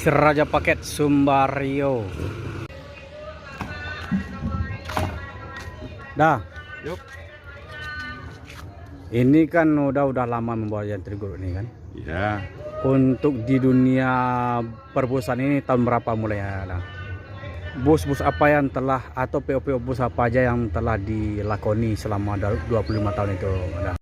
Si Raja Paket Sumbario. Dah. Yup. Ini kan udah lama membawa Yantri Group ini kan. Iya. Untuk di dunia perbusan ini tahun berapa mulainya? Dah? Bus-bus apa yang telah atau PO-PO bus apa aja yang telah dilakoni selama 25 tahun itu? Dah.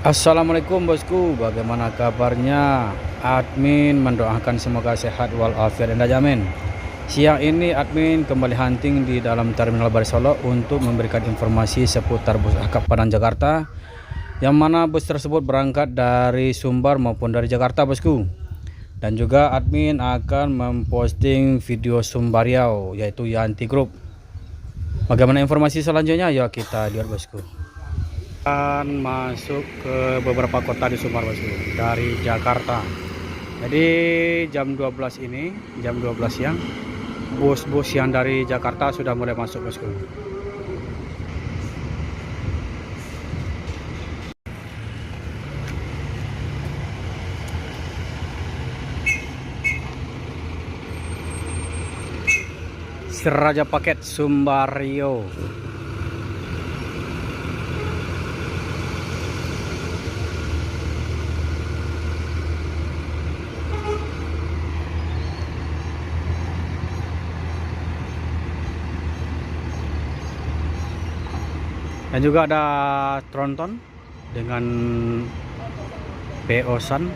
Assalamualaikum bosku, bagaimana kabarnya? Admin mendoakan semoga sehat walafiat dan jamin. Siang ini admin kembali hunting di dalam Terminal Bari Solo untuk memberikan informasi seputar bus akap Padang Jakarta, yang mana bus tersebut berangkat dari Sumbar maupun dari Jakarta bosku. Dan juga admin akan memposting video Sumbariau, yaitu Yanti Group. Bagaimana informasi selanjutnya? Yuk kita lihat bosku. Akan masuk ke beberapa kota di Sumbar bosku dari Jakarta. Jadi jam 12 ini, jam 12 siang, bus-bus yang dari Jakarta sudah mulai masuk bosku. Si Raja Paket Sumbario. Dan juga ada tronton dengan PO San.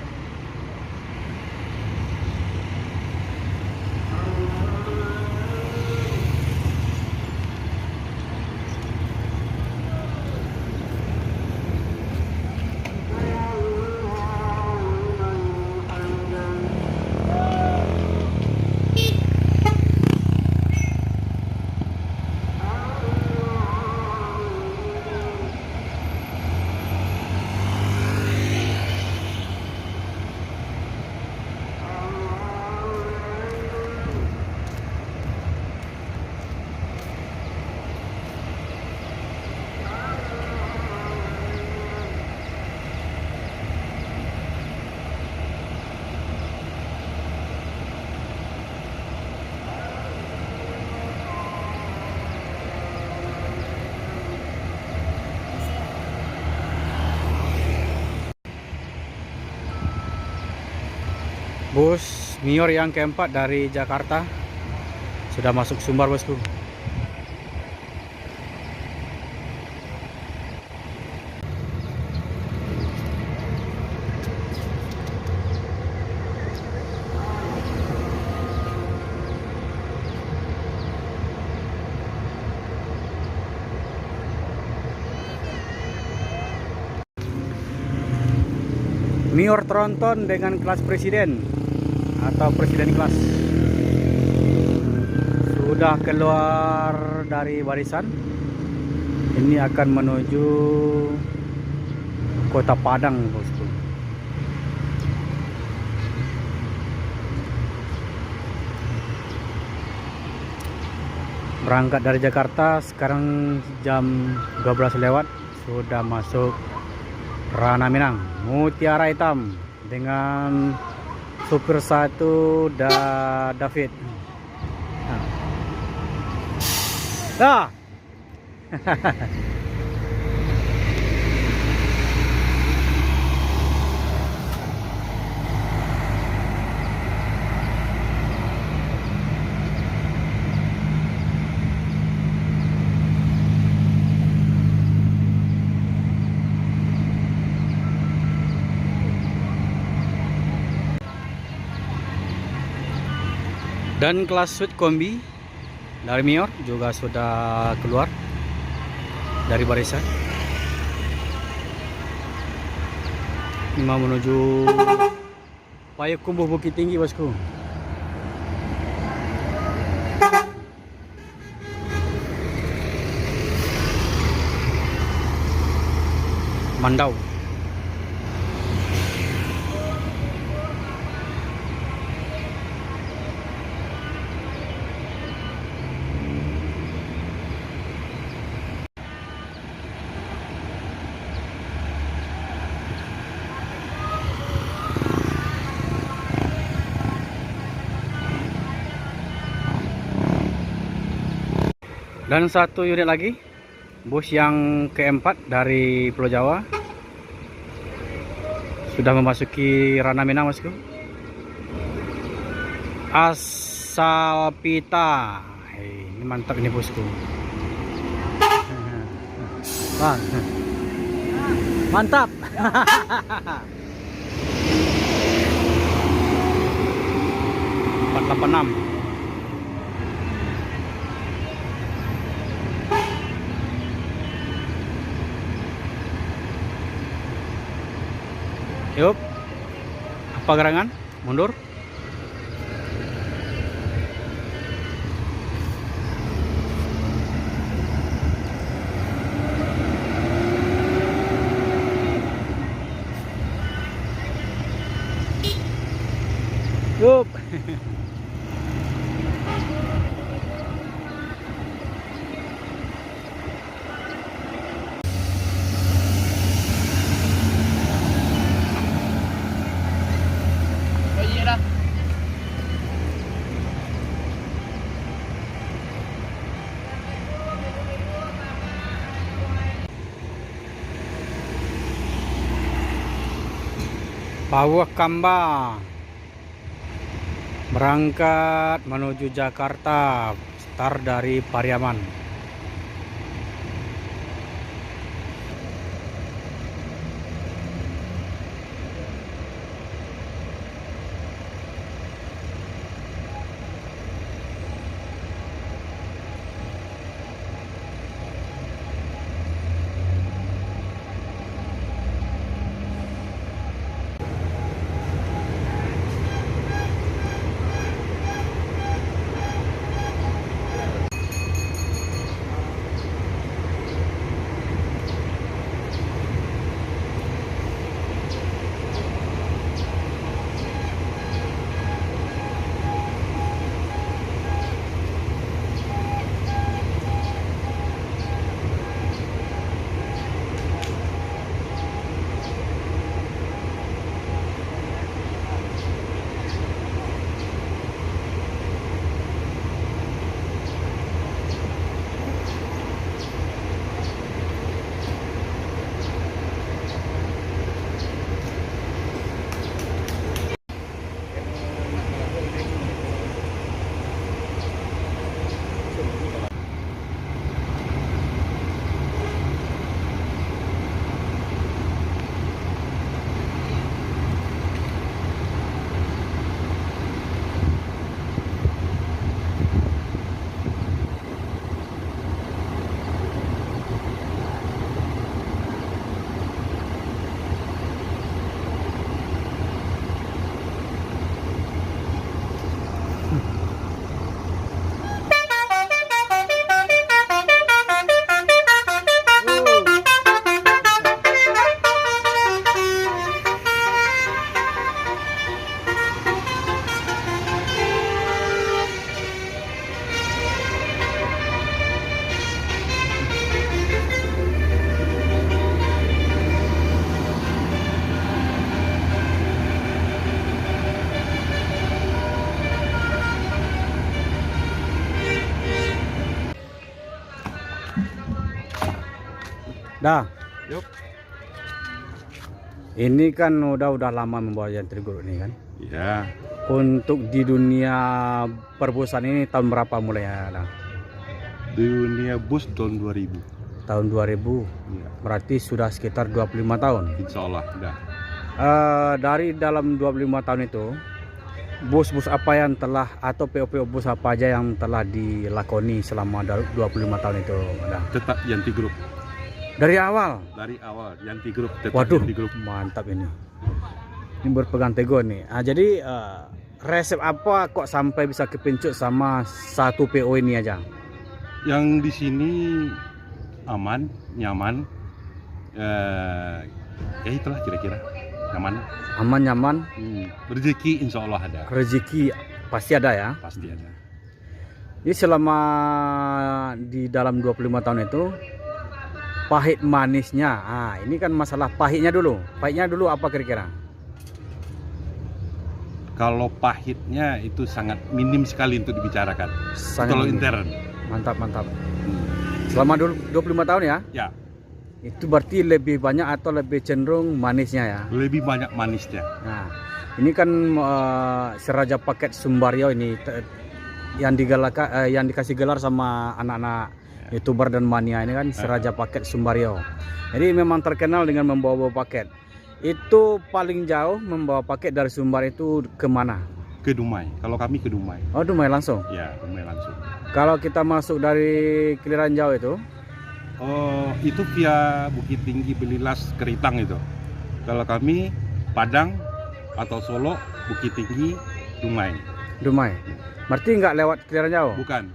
Bus Mior yang keempat dari Jakarta sudah masuk Sumbar bosku. Mior tronton dengan kelas presiden atau presiden kelas sudah keluar dari barisan. Ini akan menuju Kota Padang bosku. Berangkat dari Jakarta sekarang jam 12 lewat, sudah masuk Rana Minang. Mutiara Hitam dengan supir satu David. Dah. Dan kelas suite kombi dari Mior juga sudah keluar dari barisan. Ini mau menuju Payakumbuh Bukit Tinggi, bosku. Mandau. Dan satu unit lagi, bus yang keempat dari Pulau Jawa sudah memasuki ranah Minang, bosku. Asapita, ini mantap ini, bosku. Bang, mantap. 486. Yuk, apa gerangan? Mundur. Yuk. Pawah Kambang berangkat menuju Jakarta, start dari Pariaman. Dah. Yuk. Ini kan udah lama membawa Jantri Group ini kan. Ya. Untuk di dunia perbusan ini tahun berapa mulainya? Dah? Dunia bus tahun 2000. Tahun 2000. Ya. Berarti sudah sekitar 25 tahun. Insya Allah. Dah. Dari dalam 25 tahun itu, bus-bus apa yang telah atau PO-PO bus apa aja yang telah dilakoni selama 25 tahun itu ada? Tetap Yanti Group. Dari awal. Dari awal Yanti Group, tetap Waduh, Yanti Group. mantap ini. Ini berpegang teguh nih. Jadi resep apa kok sampai bisa kepincut sama satu PO ini aja? Yang di sini aman, nyaman. Ya itulah kira-kira nyaman. Aman, nyaman. Rezeki insya Allah ada. Rezeki pasti ada ya. Pasti ada. Jadi selama di dalam 25 tahun itu pahit manisnya. Ini kan masalah pahitnya dulu. Pahitnya dulu apa kira-kira? Kalau pahitnya itu sangat minim sekali untuk dibicarakan. Kalau minim. intern. Mantap. Selama 25 tahun ya? Ya. Itu berarti lebih banyak atau lebih cenderung manisnya ya? Lebih banyak manisnya. Nah, ini kan Seraja Paket Sumbaryo ini yang dikasih gelar sama anak-anak YouTuber dan mania ini kan Seraja Paket Sumbaryo. Jadi memang terkenal dengan membawa paket. Itu paling jauh membawa paket dari Sumbar itu kemana? Ke Dumai. Kalau kami ke Dumai. Oh, Dumai langsung? Ya, Dumai langsung. Kalau kita masuk dari Keliran Jauh itu? Oh, itu via Bukit Tinggi, Belilas, Keritang itu. Kalau kami Padang atau Solo, Bukit Tinggi, Dumai. Dumai. Berarti nggak lewat Keliran Jauh? Bukan.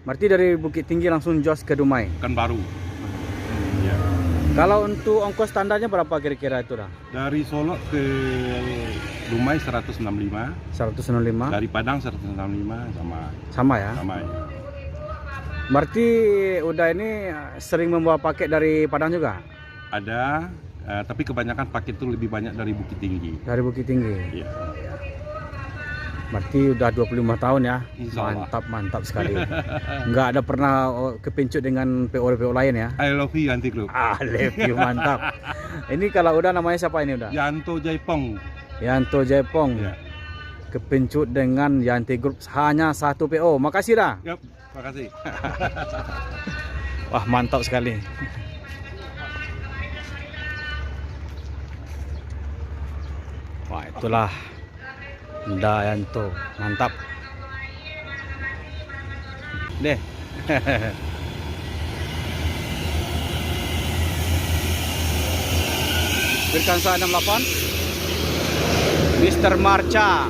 Berarti dari Bukit Tinggi langsung jos ke Dumai? Kan baru. Ya. Kalau untuk ongkos standarnya berapa kira-kira itu dah? Dari Solo ke Dumai 165. 165. Dari Padang 165 Sama ya? sama ya. Berarti udah ini sering membawa paket dari Padang juga? Ada, tapi kebanyakan paket itu lebih banyak dari Bukit Tinggi. Dari Bukit Tinggi? Iya. Berarti udah 25 tahun ya? Insya Allah. Mantap sekali. Nggak ada pernah kepincut dengan PO-PO lain ya? I love you Yanti Group. I love you, mantap. Ini kalau udah namanya siapa ini udah? Yanto Jaipong. Yanto Jaipong. Ya. Kepincut dengan Yanti Group hanya satu PO. Makasih dah. Yap, makasih. Wah, mantap sekali. Wah, itulah Yanto, mantap. Deh. Virkansa 68 Mr. Marcha.